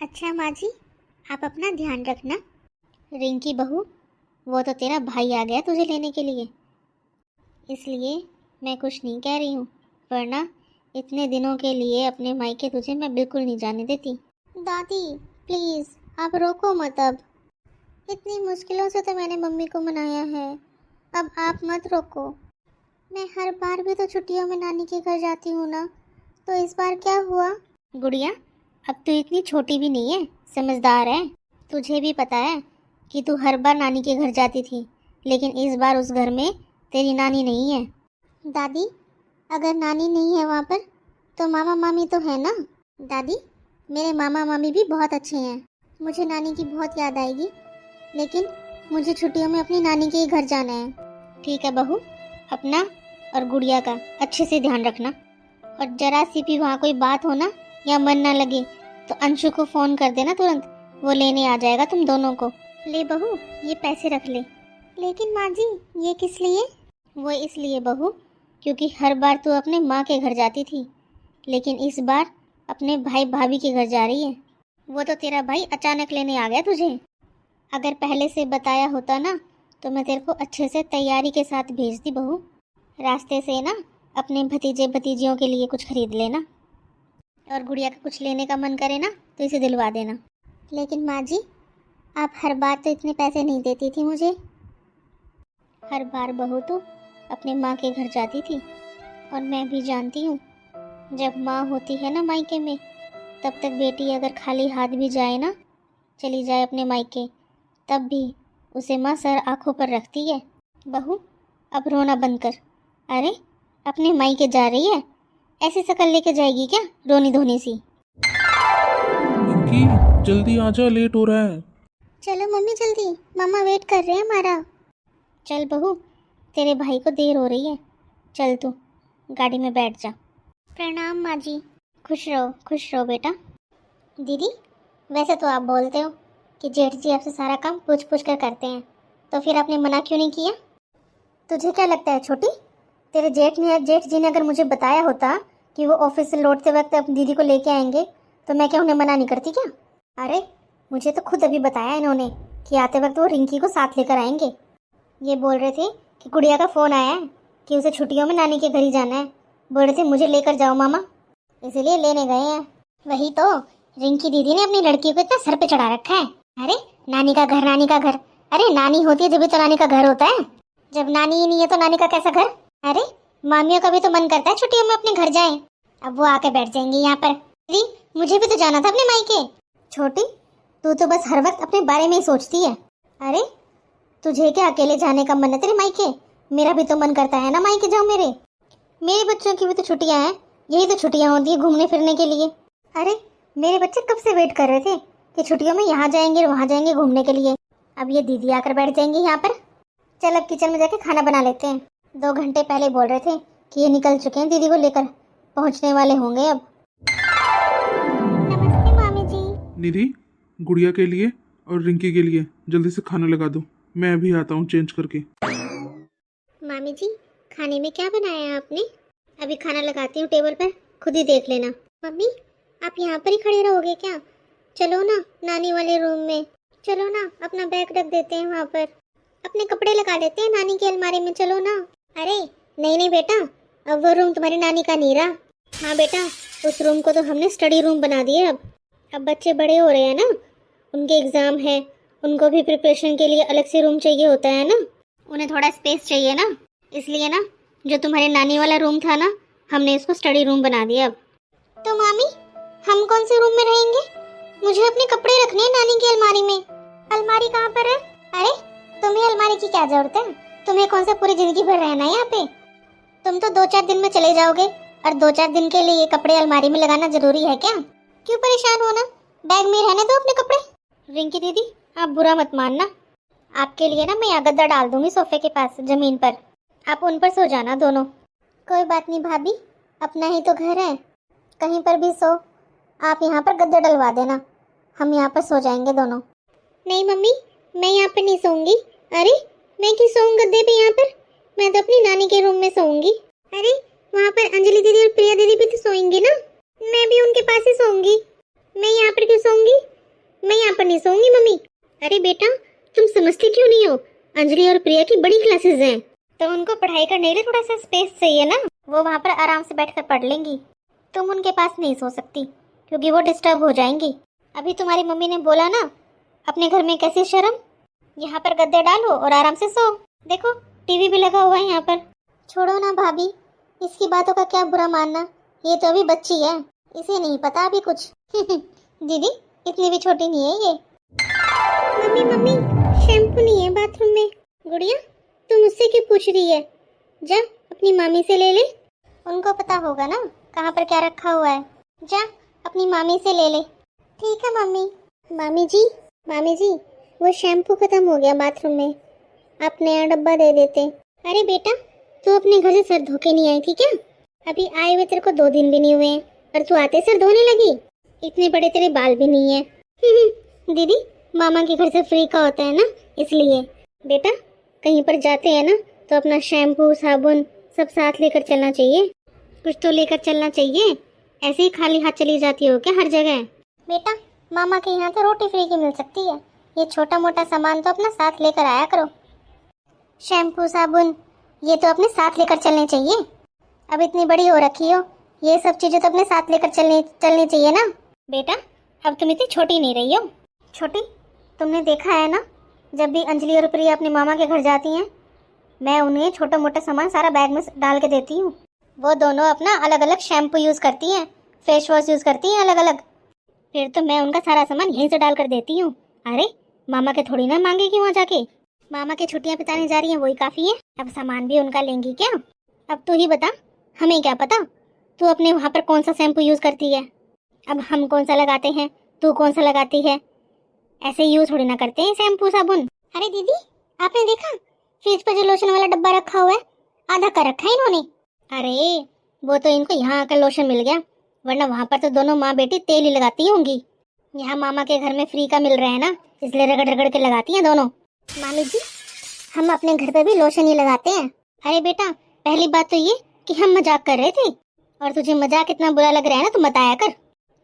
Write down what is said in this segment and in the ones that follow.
अच्छा माँ जी, आप अपना ध्यान रखना। रिंकी बहू, वो तो तेरा भाई आ गया तुझे लेने के लिए, इसलिए मैं कुछ नहीं कह रही हूँ, वरना इतने दिनों के लिए अपने मायके तुझे मैं बिल्कुल नहीं जाने देती। दादी प्लीज़ आप रोको मत अब। इतनी मुश्किलों से तो मैंने मम्मी को मनाया है, अब आप मत रोको। मैं हर बार भी तो छुट्टियों में नानी के घर जाती हूँ ना, तो इस बार क्या हुआ? गुड़िया, अब तो इतनी छोटी भी नहीं है, समझदार है। तुझे भी पता है कि तू हर बार नानी के घर जाती थी, लेकिन इस बार उस घर में तेरी नानी नहीं है। दादी, अगर नानी नहीं है वहाँ पर तो मामा मामी तो है ना? दादी, मेरे मामा मामी भी बहुत अच्छे हैं, मुझे नानी की बहुत याद आएगी, लेकिन मुझे छुट्टियों में अपनी नानी के ही घर जाना है। ठीक है बहू, अपना और गुड़िया का अच्छे से ध्यान रखना, और जरा सी भी वहाँ कोई बात हो ना या मन ना लगे तो अंशु को फ़ोन कर देना तुरंत, वो लेने आ जाएगा तुम दोनों को। ले बहू, ये पैसे रख ले। लेकिन माँ जी, ये किस लिए? वो इसलिए बहू, क्योंकि हर बार तू अपने माँ के घर जाती थी, लेकिन इस बार अपने भाई भाभी के घर जा रही है। वो तो तेरा भाई अचानक लेने आ गया तुझे। अगर पहले से बताया होता ना तो मैं तेरे को अच्छे से तैयारी के साथ भेजती बहू। रास्ते से ना अपने भतीजे भतीजियों के लिए कुछ खरीद लेना, और गुड़िया का कुछ लेने का मन करे ना तो इसे दिलवा देना। लेकिन माँ जी, आप हर बार तो इतने पैसे नहीं देती थी मुझे। हर बार बहू तो अपने माँ के घर जाती थी, और मैं भी जानती हूँ, जब माँ होती है ना मायके में, तब तक बेटी अगर खाली हाथ भी जाए ना, चली जाए अपने मायके, तब भी उसे माँ सर आँखों पर रखती है। बहू, अब रोना बंद कर। अरे, अपने मायके जा रही है, ऐसी शक्ल लेके जाएगी क्या रोनी धोनी सी? पिंकी, जल्दी आ जा, लेट हो रहा है। चलो मम्मी जल्दी, मामा वेट कर रहे हैं हमारा। चल बहू, तेरे भाई को देर हो रही है, चल तू गाड़ी में बैठ जा। प्रणाम माँ जी। खुश रहो बेटा। दीदी, वैसे तो आप बोलते हो कि जेठ जी आपसे सारा काम पूछ पूछ कर करते हैं, तो फिर आपने मना क्यों नहीं किया? तुझे क्या लगता है छोटी, तेरे जेठ जी ने अगर मुझे बताया होता कि वो ऑफिस से लौटते वक्त अपनी दीदी को लेके आएंगे, तो मैं क्या उन्हें मना नहीं करती क्या? अरे, मुझे तो खुद अभी बताया इन्होंने कि आते वक्त वो रिंकी को साथ लेकर आएंगे। ये बोल रहे थे कि गुड़िया का फ़ोन आया है कि उसे छुट्टियों में नानी के घर ही जाना है, बोल रहे थे मुझे लेकर जाओ मामा, इसीलिए लेने गए हैं। वही तो, रिंकी दीदी ने अपनी लड़की को इतना सर पे चढ़ा रखा है। अरे, नानी का घर, नानी का घर। अरे, नानी होती है जब भी तो नानी का घर होता है, जब नानी ही नहीं है तो नानी का कैसा घर? अरे, मामियों का भी तो मन करता है छुट्टियों में अपने घर जाएं। अब वो आके बैठ जाएंगी यहाँ पर। दीदी, मुझे भी तो जाना था अपने मायके। छोटी, तू तो बस हर वक्त अपने बारे में ही सोचती है। अरे, तुझे क्या अकेले जाने का मन है तेरे मायके? मेरा भी तो मन करता है ना मायके जाओ मेरे। मेरे बच्चों की भी तो छुट्टियां हैं, यही तो छुट्टियां होती है घूमने फिरने के लिए। अरे, मेरे बच्चे कब से वेट कर रहे थे कि छुट्टियों में यहाँ जाएंगे वहाँ जाएंगे घूमने के लिए। अब ये दीदी आकर बैठ जाएंगी यहाँ पर। चल अब किचन में जाके खाना बना लेते हैं। 2 घंटे पहले बोल रहे थे कि ये निकल चुके हैं दीदी को लेकर, पहुँचने वाले होंगे अब। नमस्ते मामी जी। निधि, गुड़िया के लिए और रिंकी के लिए जल्दी से खाना लगा दो, मैं अभी आता हूँ चेंज करके। मामी जी, खाने में क्या बनाया है आपने? अभी खाना लगाती हूँ टेबल पर, खुद ही देख लेना। मम्मी, आप यहाँ पर ही खड़े रहोगे क्या? चलो ना नानी वाले रूम में, चलो ना अपना बैग रख देते हैं वहाँ पर, अपने कपड़े लगा लेते हैं नानी की अलमारी में, चलो ना। अरे नहीं नहीं बेटा, अब वो रूम तुम्हारी नानी का नहीं रहा। हाँ बेटा, उस रूम को तो हमने स्टडी रूम बना दिया। अब बच्चे बड़े हो रहे हैं ना, उनके एग्ज़ाम है, उनको भी प्रिपरेशन के लिए अलग से रूम चाहिए होता है ना, उन्हें थोड़ा स्पेस चाहिए ना, इसलिए ना जो तुम्हारे नानी वाला रूम था ना, हमने इसको स्टडी रूम बना दिया अब। तो मामी, हम कौन से रूम में रहेंगे? मुझे अपने कपड़े रखने हैं नानी की अलमारी में। अलमारी कहाँ पर है? अरे, तुम्हें अलमारी की क्या जरूरत है? तुम्हें कौन सा पूरी जिंदगी भर रहना है यहाँ पे? तुम तो 2-4 दिन में चले जाओगे, और 2-4 दिन के लिए ये कपड़े अलमारी में लगाना जरूरी है क्या? क्यों परेशान होना, बैग में रहने दो अपने कपड़े। रिंकी दीदी, आप बुरा मत मानना, आपके लिए ना मैं यहाँ गद्दा डाल दूंगी सोफे के पास जमीन पर, आप उन पर सो जाना दोनों। कोई बात नहीं भाभी, अपना ही तो घर है, कहीं पर भी सो, आप यहाँ पर गद्दा डलवा देना, हम यहाँ पर सो जाएंगे दोनों। नहीं मम्मी, मैं यहाँ पर नहीं सोऊंगी। अरे, मैं क्यों सोऊं गद्दे पे यहाँ पर? मैं तो अपनी नानी के रूम में सोऊंगी। अरे, वहाँ पर अंजलि दीदी और प्रिया दीदी भी तो सोएंगी ना, मैं भी उनके पास ही सोऊंगी। मैं यहाँ पर क्यों सोऊंगी? मैं यहाँ पर नहीं सोऊंगी मम्मी। अरे बेटा, तुम समझती क्यों नहीं हो? अंजलि और प्रिया की बड़ी क्लासेस हैं, तो उनको पढ़ाई करने के लिए थोड़ा सा स्पेस चाहिए ना। वो वहाँ पर आराम से बैठकर पढ़ लेंगी। तुम उनके पास नहीं सो सकती क्योंकि वो डिस्टर्ब हो जाएंगी। अभी तुम्हारी मम्मी ने बोला ना, अपने घर में कैसी शर्म। यहाँ पर गद्दे डालो और आराम से सो। देखो टीवी भी लगा हुआ है यहाँ पर। छोड़ो ना भाभी, इसकी बातों का क्या बुरा मानना। ये तो अभी बच्ची है, इसे नहीं पता अभी कुछ। दीदी इतनी भी छोटी नहीं है ये। मम्मी मम्मी, शैम्पू नहीं है बाथरूम में। गुड़िया तुम मुझसे क्यों पूछ रही है? जा अपनी मामी से ले ले। उनको पता होगा ना कहाँ पर क्या रखा हुआ है। जा अपनी मामी से ले ले। ठीक है मम्मी। मामी जी वो शैम्पू खत्म हो गया बाथरूम में, आप नया डब्बा दे देते। अरे बेटा, तू अपने घर से सर धो के नहीं आई थी क्या? अभी आए हुए तेरे को 2 दिन भी नहीं हुए हैं और तू आते सर धोने लगी। इतने बड़े तेरे बाल भी नहीं है। दीदी मामा के घर से फ्री का होता है ना, इसलिए। बेटा कहीं पर जाते हैं ना तो अपना शैम्पू साबुन सब साथ लेकर चलना चाहिए। कुछ तो लेकर चलना चाहिए, ऐसे ही खाली हाथ चली जाती हो क्या हर जगह? बेटा मामा के यहाँ तो रोटी फ्री की मिल सकती है, ये छोटा मोटा सामान तो अपना साथ लेकर आया करो। शैम्पू साबुन ये तो अपने साथ लेकर चलने चाहिए। अब इतनी बड़ी हो रखी हो, ये सब चीजें तो अपने साथ लेकर चलनी चाहिए ना। बेटा अब तुम इतनी छोटी नहीं रही हो। छोटी? तुमने देखा है ना, जब भी अंजलि और प्रिया अपने मामा के घर जाती हैं, मैं उन्हें छोटा मोटा सामान सारा बैग में डाल के देती हूँ। वो दोनों अपना अलग अलग शैम्पू यूज़ करती हैं, फेस वॉश यूज़ करती हैं अलग अलग। फिर तो मैं उनका सारा सामान यहीं से डाल कर देती हूँ। अरे मामा के थोड़ी ना मांगेगी वहाँ जाके। मामा की छुट्टियाँ बिताने जा रही हैं वही काफ़ी है, अब सामान भी उनका लेंगी क्या? अब तू ही बता, हमें क्या पता तू अपने वहाँ पर कौन सा शैम्पू यूज़ करती है। अब हम कौन सा लगाते हैं, तू कौन सा लगाती है, ऐसे यूज़ थोड़ी ना करते हैं शैम्पू साबुन। अरे दीदी आपने देखा फ्रिज पर जो लोशन वाला डब्बा रखा हुआ है, आधा कर रखा है इन्होंने। अरे वो तो इनको यहाँ आकर लोशन मिल गया, वरना वहाँ पर तो दोनों माँ बेटी तेल ही लगाती होंगी। यहाँ मामा के घर में फ्री का मिल रहा है ना, इसलिए रगड़ रगड़ के लगाती हैं दोनों। मामी जी हम अपने घर पे भी लोशन ही लगाते हैं। अरे बेटा पहली बात तो ये कि हम मजाक कर रहे थे, और तुझे मजाक इतना बुरा लग रहा है ना तो बताया कर।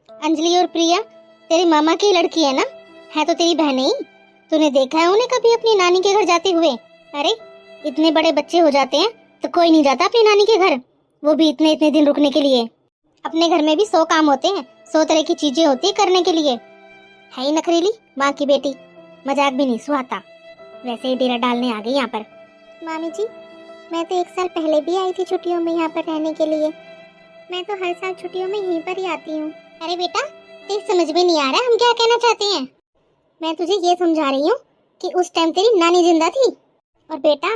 अंजलि और प्रिया तेरी मामा की लड़की है ना, है तो तेरी बहन ही। तूने देखा है उन्हें कभी अपनी नानी के घर जाते हुए? अरे इतने बड़े बच्चे हो जाते हैं तो कोई नहीं जाता अपनी नानी के घर, वो भी इतने इतने दिन रुकने के लिए। अपने घर में भी 100 काम होते हैं, 100 तरह की चीजें होती है करने के लिए। है ही नखरीली माँ की बेटी, मजाक भी नहीं सुहाता। वैसे ही डेरा डालने आ गई यहाँ पर। मामी जी मैं तो 1 साल पहले भी आई थी छुट्टियों में यहाँ पर रहने के लिए। मैं तो हर साल छुट्टियों में यहीं पर ही आती हूँ। अरे बेटा तेरी समझ में नहीं आ रहा हम क्या कहना चाहते हैं। मैं तुझे ये समझा रही हूँ कि उस टाइम तेरी नानी जिंदा थी, और बेटा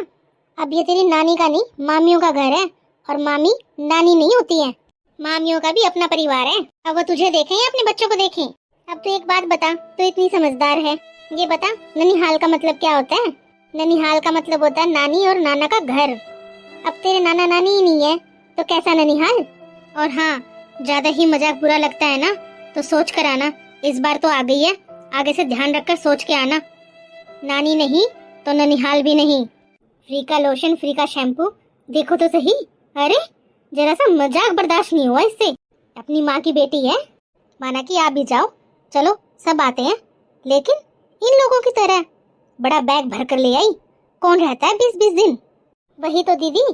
अब ये तेरी नानी का नहीं मामियों का घर है, और मामी नानी नहीं होती है, मामियों का भी अपना परिवार है। अब वो तुझे देखें या अपने बच्चों को देखें? अब तो एक बात बता, तो इतनी समझदार है, ये बता ननिहाल का मतलब क्या होता है? ननिहाल का मतलब होता है नानी और नाना का घर। अब तेरे नाना नानी ही नहीं है तो कैसा ननिहाल? और हाँ ज्यादा ही मजाक बुरा लगता है ना तो सोच कर आना, इस बार तो आ गई है, आगे से ध्यान रखकर सोच के आना। नानी नहीं तो ननिहाल भी नहीं। फ्री का लोशन, फ्री का शैम्पू, देखो तो सही। अरे जरा सा मजाक बर्दाश्त नहीं हुआ इससे। अपनी माँ की बेटी है, माना कि आप भी जाओ, चलो सब आते हैं, लेकिन इन लोगों की तरह बड़ा बैग भर कर ले आई। कौन रहता है 20-20 दिन? वही तो दीदी,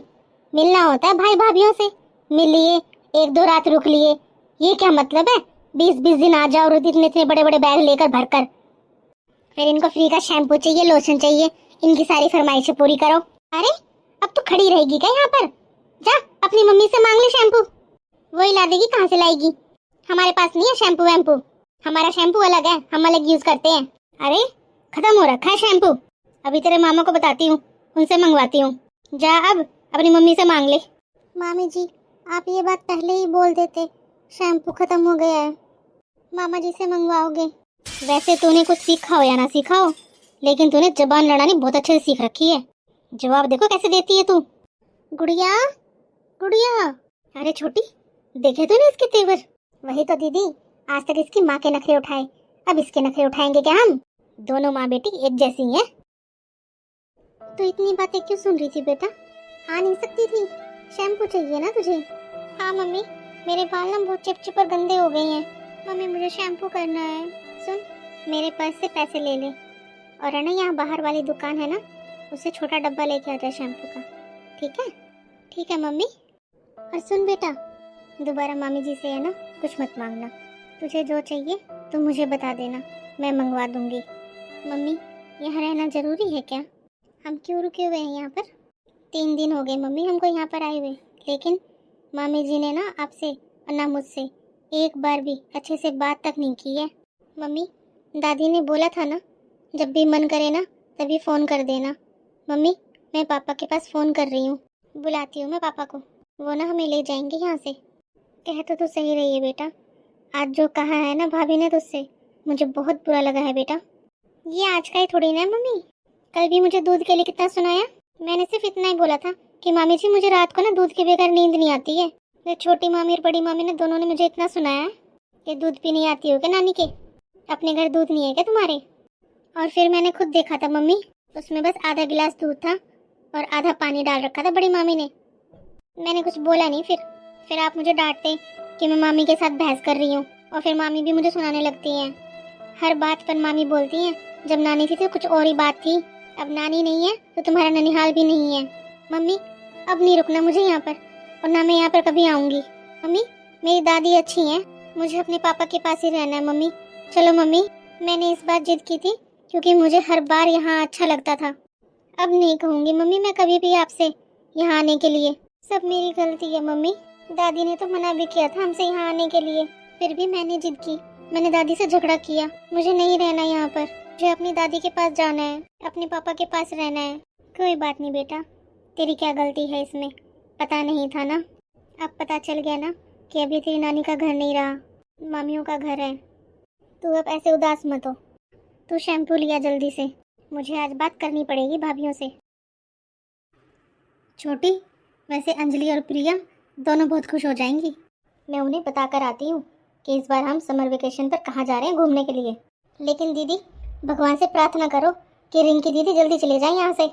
मिलना होता है भाई भाभीियों से, मिल लिए 1-2 रात रुक लिए, ये क्या मतलब है 20-20 दिन आ जाओ और इतने इतने बड़े बड़े बैग लेकर भरकर। फिर इनको फ्री का शैम्पू चाहिए, लोशन चाहिए, इनकी सारी फरमाइशें पूरी करो। अरे अब तो खड़ी रहेगी क्या यहाँ पर? जा अपनी मम्मी से मांग ले शैम्पू, वही ला देगी, कहाँ से लाएगी? हमारे पास नहीं है शैम्पू वैम्पू, हमारा शैम्पू अलग है, हम अलग यूज करते हैं। अरे खत्म हो रखा है शैम्पू, अभी तेरे मामा को बताती हूँ, उनसे मंगवाती हूँ। जा अब अपनी मम्मी से मांग ले। मामी जी आप ये बात पहले ही बोल देते, शैम्पू खत्म हो गया है, मामा जी से मंगवाओगे। वैसे तूने कुछ सीखा हो या ना सीखा हो, लेकिन तूने जबान लड़ानी बहुत अच्छे से सीख रखी है। जवाब देखो कैसे देती है तू। गुड़िया गुड़िया। अरे छोटी देखे तूने इसके तेवर? वही तो दीदी, आज तक इसकी माँ के नखरे उठाए, अब इसके नखरे उठाएंगे क्या हम? दोनों माँ बेटी एक जैसी हैं। तो इतनी बातें क्यों सुन रही थी बेटा? आ नहीं सकती थी? शैम्पू चाहिए ना तुझे? हाँ मम्मी, मेरे बाल ना बहुत चिपचिप और गंदे हो गए हैं, मम्मी मुझे शैम्पू करना है। सुन, मेरे पर्स से पैसे ले ले और है ना यहाँ बाहर वाली दुकान है ना, उससे छोटा डब्बा लेके आ जा शैम्पू का। ठीक है? ठीक है मम्मी। और सुन बेटा, दोबारा मामी जी से है ना कुछ मत मांगना। तुझे जो चाहिए तो मुझे बता देना, मैं मंगवा दूंगी। मम्मी, यहाँ रहना ज़रूरी है क्या? हम क्यों रुके हुए हैं यहाँ पर? 3 दिन हो गए मम्मी हमको यहाँ पर आए हुए, लेकिन मामी जी ने ना आपसे और ना मुझसे एक बार भी अच्छे से बात तक नहीं की है। मम्मी, दादी ने बोला था ना जब भी मन करे ना तभी फ़ोन कर देना। मम्मी, मैं पापा के पास फ़ोन कर रही हूँ, बुलाती हूँ मैं पापा को, वो ना हमें ले जाएंगे यहाँ से। कह तो सही रही है बेटा, आज जो कहा है ना भाभी ने तुझसे, मुझे बहुत बुरा लगा है बेटा। ये आज का ही थोड़ी ना है मम्मी, कल भी मुझे दूध के लिए कितना सुनाया। मैंने सिर्फ इतना ही बोला था कि मामी जी मुझे रात को ना दूध के बगैर नींद नहीं आती है। तो छोटी मामी और बड़ी मामी ने दोनों ने मुझे इतना सुनाया है कि दूध पी नहीं आती हो क्या नानी के? अपने घर दूध नहीं है क्या तुम्हारे? और फिर मैंने खुद देखा था मम्मी, उसमें बस आधा गिलास दूध था और आधा पानी डाल रखा था बड़ी मामी ने। मैंने कुछ बोला नहीं। फिर आप मुझे डांटते कि मैं मामी के साथ बहस कर रही हूँ, और फिर मामी भी मुझे सुनाने लगती हैं। हर बात पर मामी बोलती हैं जब नानी थी तो कुछ और ही बात थी, अब नानी नहीं है तो तुम्हारा ननिहाल भी नहीं है। मम्मी, अब नहीं रुकना मुझे यहाँ पर, और ना मैं यहाँ पर कभी आऊँगी। मम्मी, मेरी दादी अच्छी हैं, मुझे अपने पापा के पास ही रहना है मम्मी। चलो मम्मी, मैंने इस बार जिद की थी क्योंकि मुझे हर बार यहाँ अच्छा लगता था। अब नहीं कहूँगी मम्मी मैं कभी भी आपसे यहाँ आने के लिए। सब मेरी गलती है मम्मी, दादी ने तो मना भी किया था हमसे यहाँ आने के लिए, फिर भी मैंने जिद की। मैंने दादी से झगड़ा किया, मुझे नहीं रहना यहाँ पर, मुझे अपनी दादी के पास जाना है, अपने पापा के पास रहना है। कोई बात नहीं बेटा, तेरी क्या गलती है इसमें? पता नहीं था ना, अब पता चल गया ना कि अभी तेरी नानी का घर नहीं रहा, मामियों का घर है। तू अब ऐसे उदास मत हो, तू शैम्पू लिया जल्दी से, मुझे आज बात करनी पड़ेगी भाभियों से। छोटी, वैसे अंजलि और प्रिया दोनों बहुत खुश हो जाएंगी। मैं उन्हें बता कर आती हूँ कि इस बार हम समर वेकेशन पर कहाँ जा रहे हैं घूमने के लिए। लेकिन दीदी, भगवान से प्रार्थना करो कि रिंकी दीदी जल्दी चले जाएं यहाँ से,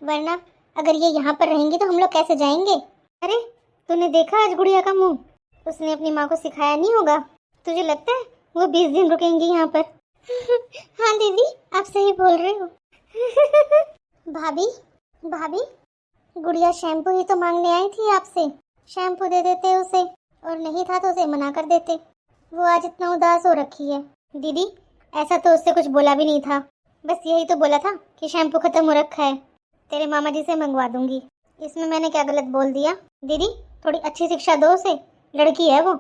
वरना अगर ये यहाँ पर रहेंगी तो हम लोग कैसे जाएंगे? अरे, तूने देखा आज गुड़िया का मुंह? उसने अपनी माँ को सिखाया नहीं होगा। तुझे लगता है वो 20 दिन रुकेंगी यहाँ पर? हाँ दीदी, आप सही बोल रहे हो। भाभी, भाभी, गुड़िया शैम्पू ही तो मांगने आई थी आपसे, शैम्पू दे देते उसे, और नहीं था तो उसे मना कर देते। वो आज इतना उदास हो रखी है। दीदी, ऐसा तो उससे कुछ बोला भी नहीं था, बस यही तो बोला था कि शैम्पू खत्म हो रखा है, तेरे मामा जी से मंगवा दूंगी। इसमें मैंने क्या गलत बोल दिया? दीदी, थोड़ी अच्छी शिक्षा दो उसे, लड़की है वो।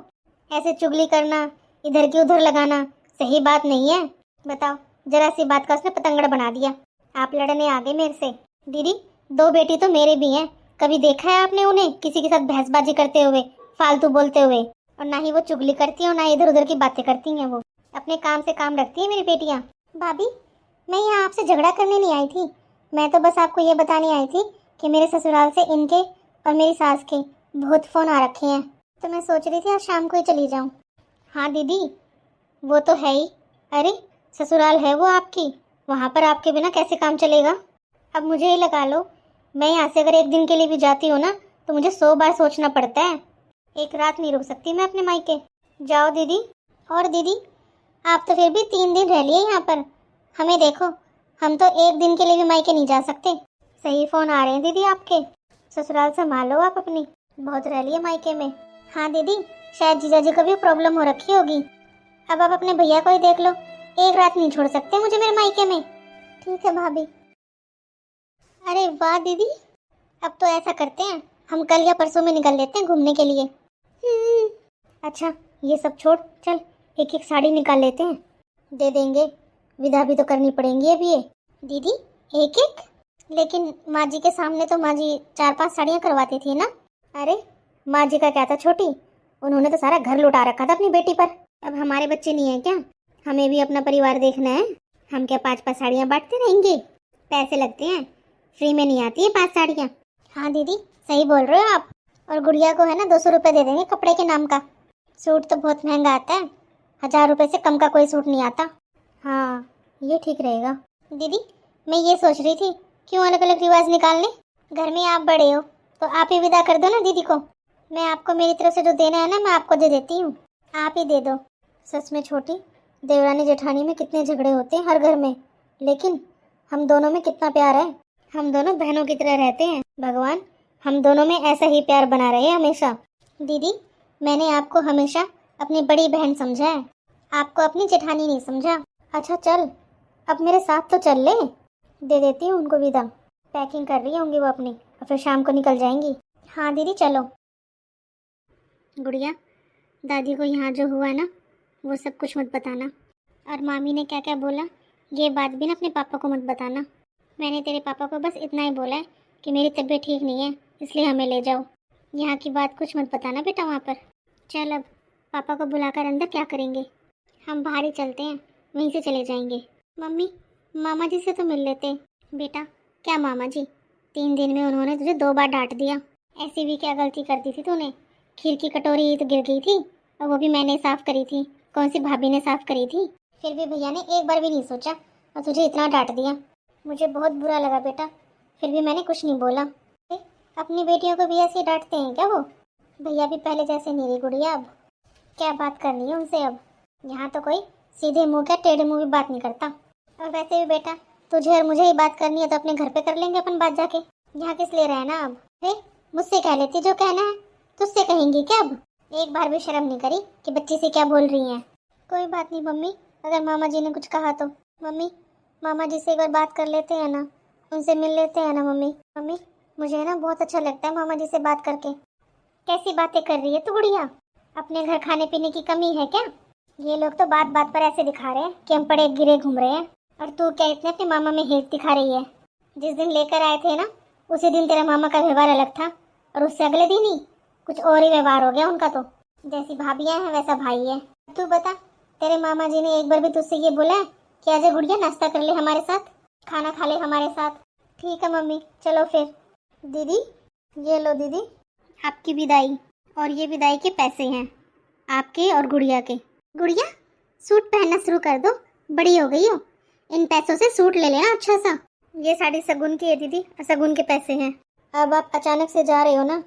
ऐसे चुगली करना, इधर की उधर लगाना सही बात नहीं है। बताओ, जरा सी बात का उसने पतंगड़ बना दिया। आप लड़ने आ गए मेरे से। दीदी, 2 बेटी तो मेरे भी हैं, कभी देखा है आपने उन्हें किसी के साथ बहसबाजी करते हुए, फालतू बोलते हुए? और ना ही वो चुगली करती है और ना इधर उधर की बातें करती हैं। वो अपने काम से काम रखती है मेरी बेटियाँ। भाभी, मैं यहाँ आपसे झगड़ा करने नहीं आई थी, मैं तो बस आपको ये बताने आई थी कि मेरे ससुराल से इनके और मेरी सास के बहुत फ़ोन आ रखे हैं, तो मैं सोच रही थी आज शाम को ही चली जाऊँ। हाँ दीदी, वो तो है ही। अरे, ससुराल है वो आपकी, वहाँ पर आपके बिना कैसे काम चलेगा? अब मुझे ही लगा लो, मैं यहाँ से अगर 1 दिन के लिए भी जाती हूँ ना तो मुझे 100 बार सोचना पड़ता है। एक रात नहीं रुक सकती मैं अपने मायके। जाओ दीदी। और दीदी, आप तो फिर भी 3 दिन रह लिए यहाँ पर, हमें देखो, हम तो 1 दिन के लिए भी मायके नहीं जा सकते। सही फ़ोन आ रहे हैं दीदी आपके, ससुराल संभालो आप अपनी, बहुत रह लिए मायके में। हाँ दीदी, शायद जीजा जी को भी प्रॉब्लम हो रखी होगी। अब आप अपने भैया को ही देख लो, 1 रात नहीं छोड़ सकते मुझे मेरे मायके में। ठीक है भाभी। अरे वाह दीदी, अब तो ऐसा करते हैं, हम कल या परसों में निकल लेते हैं घूमने के लिए। अच्छा, ये सब छोड़, चल एक एक साड़ी निकाल लेते हैं, दे देंगे, विदा भी तो करनी पड़ेंगी अभी ये। दीदी, एक एक? लेकिन माँ जी के सामने तो माँ जी 4-5 साड़ियाँ करवाती थी ना। अरे, माँ जी का क्या था छोटी, उन्होंने तो सारा घर लुटा रखा था अपनी बेटी पर। अब हमारे बच्चे नहीं हैं क्या? हमें भी अपना परिवार देखना है, हम क्या 5-5 साड़ियाँ बांटते रहेंगे? पैसे लगते हैं, फ्री में नहीं आती है 5 साड़ियाँ। हाँ दीदी, सही बोल रहे हो आप। और गुड़िया को है ना 200 रुपये दे देंगे कपड़े के नाम का। सूट तो बहुत महंगा आता है, 1000 रुपये से कम का कोई सूट नहीं आता। हाँ, ये ठीक रहेगा। दीदी, मैं ये सोच रही थी, क्यों अलग अलग रिवाज निकालने? घर में आप बड़े हो तो आप ही विदा कर दो ना दीदी को। मैं आपको मेरी तरफ से जो देना है ना मैं आपको दे देती हूँ, आप ही दे दो। सच में छोटी, देवरानी जेठानी में कितने झगड़े होते हैं हर घर में, लेकिन हम दोनों में कितना प्यार है। हम दोनों बहनों की तरह रहते हैं। भगवान हम दोनों में ऐसा ही प्यार बना रहे हमेशा। दीदी, मैंने आपको हमेशा अपनी बड़ी बहन समझा है, आपको अपनी जेठानी नहीं समझा। अच्छा चल, अब मेरे साथ तो चल ले। दे देती हूँ उनको विदा। पैकिंग कर रही होंगी वो अपनी, और फिर शाम को निकल जाएंगी। हाँ दीदी चलो। गुड़िया, दादी को यहाँ जो हुआ ना, वो सब कुछ मत बताना। और मामी ने क्या क्या बोला, ये बात भी ना अपने पापा को मत बताना। मैंने तेरे पापा को बस इतना ही बोला है कि मेरी तबीयत ठीक नहीं है, इसलिए हमें ले जाओ। यहाँ की बात कुछ मत बताना बेटा वहाँ पर। चल अब पापा को बुलाकर अंदर क्या करेंगे, हम बाहर ही चलते हैं, वहीं से चले जाएंगे। मम्मी, मामा जी से तो मिल लेते। बेटा, क्या मामा जी, 3 दिन में उन्होंने तुझे 2 बार डांट दिया। ऐसी भी क्या गलती कर दी थी तूने? खीर की कटोरी तो गिर गई थी, और वो भी मैंने साफ़ करी थी, कौन सी भाभी ने साफ़ करी थी। फिर भी भैया ने एक बार भी नहीं सोचा और तुझे इतना डांट दिया। मुझे बहुत बुरा लगा बेटा, फिर भी मैंने कुछ नहीं बोला। अपनी बेटियों को भी ऐसे डांटते हैं क्या वो? भैया भी पहले जैसे नहीं रही गुड़िया अब। क्या बात करनी है उनसे अब? यहाँ तो कोई सीधे मुँह क्या टेढ़े मुँह भी बात नहीं करता। और वैसे भी बेटा, तुझे और मुझे ही बात करनी है तो अपने घर पे कर लेंगे अपन बात जाके। यहाँ किस लिए रहना अब? मुझसे कह लेती जो कहना है, तुझसे कहेंगी क्या अब? एक बार भी शर्म नहीं करी कि बच्ची से क्या बोल रही हैं। कोई बात नहीं मम्मी, अगर मामा जी ने कुछ कहा तो। मम्मी, मामा जी से एक बार बात कर लेते हैं ना, उनसे मिल लेते हैं ना मम्मी। मम्मी, मुझे ना बहुत अच्छा लगता है मामा जी से बात करके। कैसी बातें कर रही है तू गुड़िया? अपने घर खाने पीने की कमी है क्या? ये लोग तो बात बात पर ऐसे दिखा रहे हैं कि हम पड़े गिरे घूम रहे हैं, और तू क्या इतने अपने मामा में हेट दिखा रही है? जिस दिन लेकर आए थे ना, उसी दिन तेरा मामा का व्यवहार अलग था, और उससे अगले दिन ही कुछ और ही व्यवहार हो गया उनका। तो जैसी भाभियाँ हैं वैसा भाई है। तू बता, तेरे मामा जी ने एक बार भी तुझसे ये बोला है कि आजा गुड़िया नाश्ता कर ले हमारे साथ, खाना खा ले हमारे साथ? ठीक है मम्मी, चलो फिर। दीदी, ये लो दीदी आपकी विदाई, और ये विदाई के पैसे हैं आपके और गुड़िया के। गुड़िया, सूट पहनना शुरू कर दो, बड़ी हो गई हो, इन पैसों से सूट ले लेना अच्छा सा। ये साड़ी सगुन की है दीदी, सगुन के पैसे हैं। अब आप अचानक से जा रहे हो ना,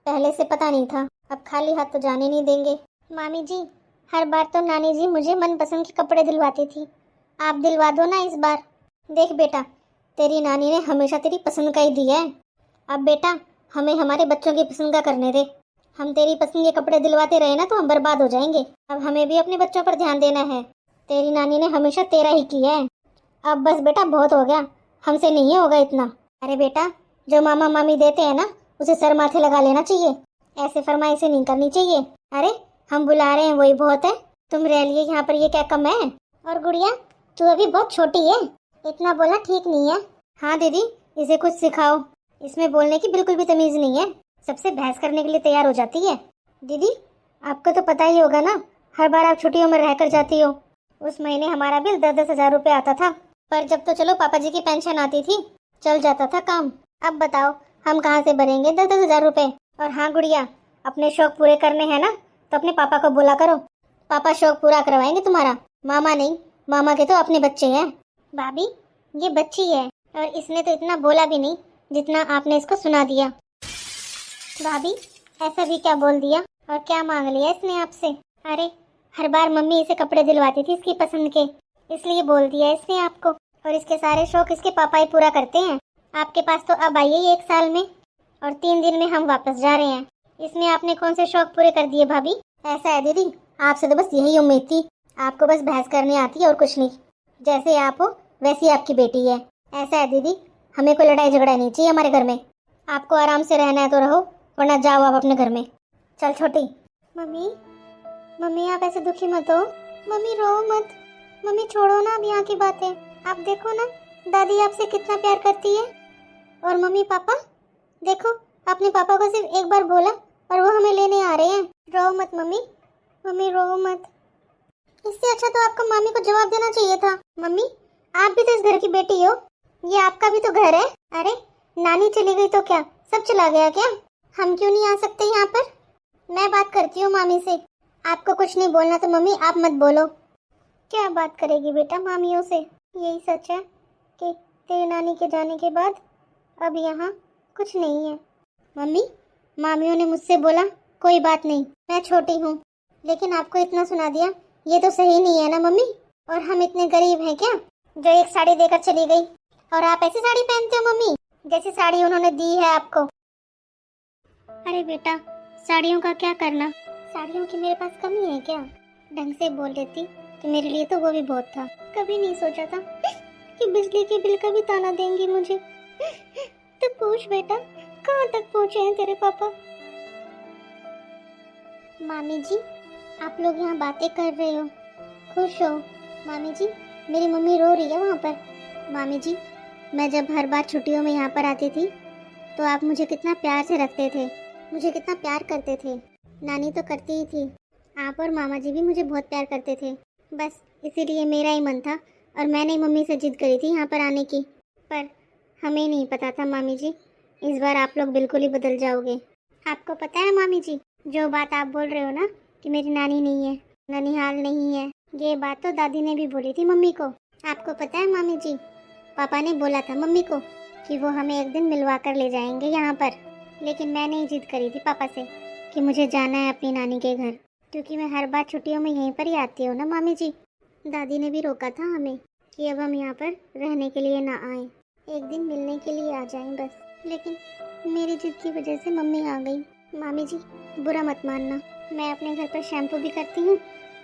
पहले से पता नहीं था, अब खाली हाथ तो जाने नहीं देंगे। मामी जी, हर बार तो नानी जी मुझे मनपसंद के कपड़े दिलवाती थी, आप दिलवा दो ना इस बार। देख बेटा, तेरी नानी ने हमेशा तेरी पसंद का ही दिया है, अब बेटा हमें हमारे बच्चों की पसंद का करने दे। हम तेरी पसंद के कपड़े दिलवाते रहे ना तो हम बर्बाद हो जाएंगे। अब हमें भी अपने बच्चों पर ध्यान देना है, तेरी नानी ने हमेशा तेरा ही किया है। अब बस बेटा बहुत हो गया, हमसे नहीं होगा इतना। अरे बेटा, जो मामा मामी देते हैं ना उसे सर माथे लगा लेना चाहिए, ऐसे फरमाइशें नहीं करनी चाहिए। अरे हम बुला रहे हैं वही बहुत है, तुम रह लिए यहाँ पर ये क्या कम है? और गुड़िया, तू अभी बहुत छोटी है, इतना बोलना ठीक नहीं है। हाँ दीदी, इसे कुछ सिखाओ, इसमें बोलने की बिल्कुल भी तमीज़ नहीं है, सबसे बहस करने के लिए तैयार हो जाती है। दीदी, आपको तो पता ही होगा ना, हर बार आप छुट्टियों में रहकर जाती हो। उस महीने हमारा बिल 10-10 हज़ार रुपये आता था, पर जब तो चलो पापा जी की पेंशन आती थी, चल जाता था काम। अब बताओ हम कहाँ से भरेंगे 10-10 हज़ार रुपये? और हाँ गुड़िया, अपने शौक पूरे करने हैं ना तो अपने पापा को बोला करो, पापा शौक पूरा करवाएंगे तुम्हारा, मामा नहीं, मामा के तो अपने बच्चे हैं। भाभी, ये बच्ची है और इसने तो इतना बोला भी नहीं जितना आपने इसको सुना दिया। भाभी, ऐसा भी क्या बोल दिया और क्या मांग लिया इसने आपसे? अरे हर बार मम्मी इसे कपड़े दिलवाती थी इसकी पसंद के, इसलिए बोल दिया इसने आपको, और इसके सारे शौक इसके पापा ही पूरा करते हैं। आपके पास तो अब आई है 1 साल में, और 3 दिन में हम वापस जा रहे हैं, इसमें आपने कौन से शौक पूरे कर दिए भाभी? ऐसा है दीदी, आपसे तो बस यही उम्मीद थी, आपको बस बहस करनी आती है और कुछ नहीं, जैसे आप हो वैसी आपकी बेटी है। ऐसा है दीदी, हमें कोई लड़ाई झगड़ा नहीं चाहिए हमारे घर में, आपको आराम से रहना है तो रहो, वरना जाओ आप अपने घर में। चल छोटी। मम्मी, मम्मी आप ऐसे दुखी मत हो, मम्मी रो मत, मम्मी छोड़ो ना अब यहाँ की बातें, आप देखो ना दादी आपसे कितना प्यार करती है। और मम्मी पापा, देखो अपने पापा को सिर्फ एक बार बोला और वो हमें लेने आ रहे हैं। रो मत मम्मी, मम्मी रो मत। इससे अच्छा तो आपको मामी को जवाब देना चाहिए था। मम्मी, आप भी तो इस घर की बेटी हो, ये आपका भी तो घर है। अरे नानी चली गई तो क्या सब चला गया क्या? हम क्यों नहीं आ सकते यहाँ पर? मैं बात करती हूँ मामी से, आपको कुछ नहीं बोलना तो मम्मी आप मत बोलो। क्या बात करेगी बेटा मामियों से? यही सच है कि तेरी नानी के जाने के बाद अब यहाँ कुछ नहीं है। मम्मी, मामियों ने मुझसे बोला कोई बात नहीं, मैं छोटी हूँ, लेकिन आपको इतना सुना दिया ये तो सही नहीं है ना मम्मी। और हम इतने गरीब हैं क्या जो एक साड़ी देकर चली गई और आप ऐसी साड़ी पहनते हो मम्मी जैसी साड़ी उन्होंने दी है आपको। अरे बेटा, साड़ियों का क्या करना, साड़ियों की मेरे पास कमी है क्या? ढंग से बोल लेती तो मेरे लिए तो वो भी बहुत था। कभी नहीं सोचा था कि बिजली के बिल का भी ताना देंगी मुझे। तो पूछ बेटा, कहाँ तक पहुँचे हैं तेरे पापा? मामी जी, आप लोग यहाँ बातें कर रहे हो, खुश हो? मामी जी, मेरी मम्मी रो रही है वहाँ पर। मामी जी, मैं जब हर बार छुट्टियों में यहाँ पर आती थी तो आप मुझे कितना प्यार से रखते थे, मुझे कितना प्यार करते थे। नानी तो करती ही थी, आप और मामा जी भी मुझे बहुत प्यार करते थे। बस इसीलिए मेरा ही मन था और मैंने मम्मी से जिद करी थी यहाँ पर आने की। पर हमें नहीं पता था मामी जी, इस बार आप लोग बिल्कुल ही बदल जाओगे। आपको पता है मामी जी, जो बात आप बोल रहे हो ना कि मेरी नानी नहीं है, ननिहाल नहीं है, ये बात तो दादी ने भी बोली थी मम्मी को। आपको पता है मामी जी, पापा ने बोला था मम्मी को कि वो हमें एक दिन मिलवा कर ले जाएंगे यहाँ पर। लेकिन मैंने ही जिद करी थी पापा से कि मुझे जाना है अपनी नानी के घर, क्योंकि मैं हर बार छुट्टियों में यहीं पर ही आती हूँ ना मामी जी। दादी ने भी रोका था हमें कि अब हम यहाँ पर रहने के लिए ना आएं, एक दिन मिलने के लिए आ जाएं बस। लेकिन मेरी जिद की वजह से मम्मी आ गई। मामी जी, बुरा मत मानना, मैं अपने घर पर शैम्पू भी करती हूँ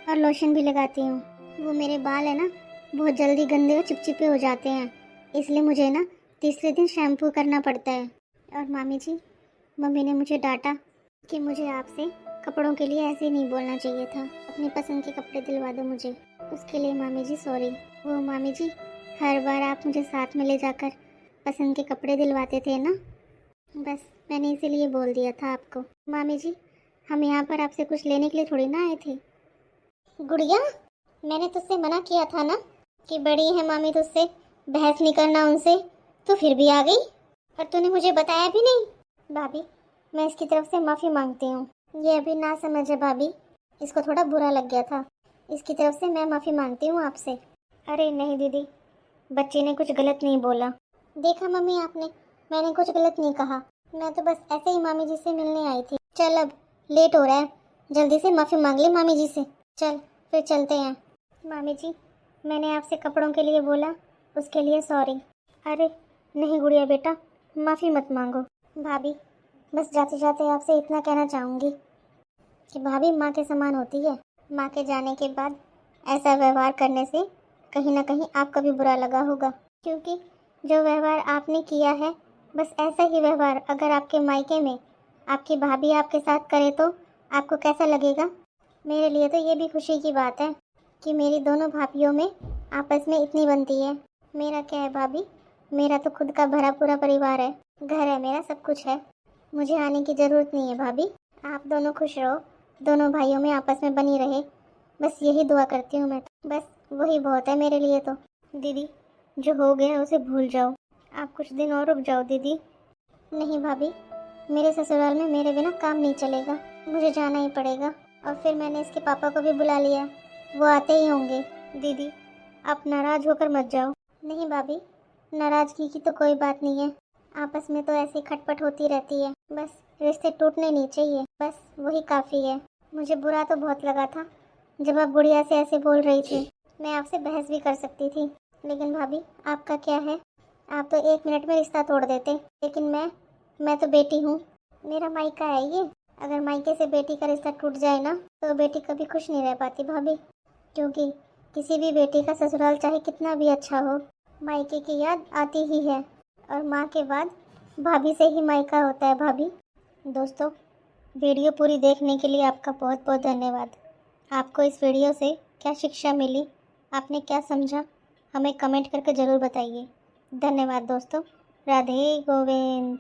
और लोशन भी लगाती हूँ। वो मेरे बाल है ना, बहुत जल्दी गंदे और चिपचिपे हो जाते हैं, इसलिए मुझे ना तीसरे दिन शैम्पू करना पड़ता है। और मामी जी, मम्मी ने मुझे डांटा कि मुझे आपसे कपड़ों के लिए ऐसे नहीं बोलना चाहिए था, अपनी पसंद के कपड़े दिलवा दो मुझे। उसके लिए मामी जी सॉरी। वो मामी जी, हर बार आप मुझे साथ में ले जाकर पसंद के कपड़े दिलवाते थे ना, बस मैंने इसीलिए बोल दिया था आपको। मामी जी, हम यहाँ पर आपसे कुछ लेने के लिए थोड़ी ना आए थे। गुड़िया, मैंने तुझसे मना किया था ना कि बड़ी है मामी, तुझसे बहस नहीं करना उनसे, तो फिर भी आ गई और तूने मुझे बताया भी नहीं। भाभी, मैं इसकी तरफ से माफ़ी मांगती हूँ, ये अभी ना समझे भाभी, इसको थोड़ा बुरा लग गया था, इसकी तरफ से मैं माफ़ी मांगती हूँ आपसे। अरे नहीं दीदी, बच्ची ने कुछ गलत नहीं बोला। देखा मम्मी आपने, मैंने कुछ गलत नहीं कहा, मैं तो बस ऐसे ही मामी जी से मिलने आई थी। चल अब लेट हो रहा है, जल्दी से माफ़ी मांग ले मामी जी से। चल फिर चलते हैं। मामी जी, मैंने आपसे कपड़ों के लिए बोला, उसके लिए सॉरी। अरे नहीं गुड़िया बेटा, माफ़ी मत मांगो। भाभी, बस जाते जाते आपसे इतना कहना चाहूँगी कि भाभी माँ के समान होती है। माँ के जाने के बाद ऐसा व्यवहार करने से कहीं ना कहीं आपका भी बुरा लगा होगा, क्योंकि जो व्यवहार आपने किया है, बस ऐसा ही व्यवहार अगर आपके मायके में आपकी भाभी आपके साथ करे तो आपको कैसा लगेगा। मेरे लिए तो ये भी खुशी की बात है कि मेरी दोनों भाभियों में आपस में इतनी बनती है। मेरा क्या है भाभी, मेरा तो खुद का भरा पूरा परिवार है, घर है मेरा, सब कुछ है, मुझे आने की ज़रूरत नहीं है। भाभी, आप दोनों खुश रहो, दोनों भाइयों में आपस में बनी रहे, बस यही दुआ करती हूँ मैं, बस वही बहुत है मेरे लिए तो। दीदी, जो हो गया उसे भूल जाओ, आप कुछ दिन और रुक जाओ दीदी। नहीं भाभी, मेरे ससुराल में मेरे बिना काम नहीं चलेगा, मुझे जाना ही पड़ेगा। और फिर मैंने इसके पापा को भी बुला लिया, वो आते ही होंगे। दीदी, आप नाराज़ होकर मत जाओ। नहीं भाभी, नाराज़गी की तो कोई बात नहीं है, आपस में तो ऐसी खटपट होती रहती है, बस रिश्ते टूटने नहीं चाहिए, बस वही काफ़ी है। मुझे बुरा तो बहुत लगा था जब आप गुड़िया से ऐसे बोल रही थी, मैं आपसे बहस भी कर सकती थी, लेकिन भाभी आपका क्या है, आप तो 1 मिनट में रिश्ता तोड़ देते। लेकिन मैं तो बेटी हूँ, मेरा मायका है ये, अगर मायके से बेटी का रिश्ता टूट जाए ना तो बेटी कभी खुश नहीं रह पाती भाभी, क्योंकि किसी भी बेटी का ससुराल चाहे कितना भी अच्छा हो, मायके की याद आती ही है, और माँ के बाद भाभी से ही मायका होता है भाभी। दोस्तों, वीडियो पूरी देखने के लिए आपका बहुत बहुत धन्यवाद। आपको इस वीडियो से क्या शिक्षा मिली, आपने क्या समझा, हमें कमेंट करके ज़रूर बताइए। धन्यवाद दोस्तों। राधे गोविंद।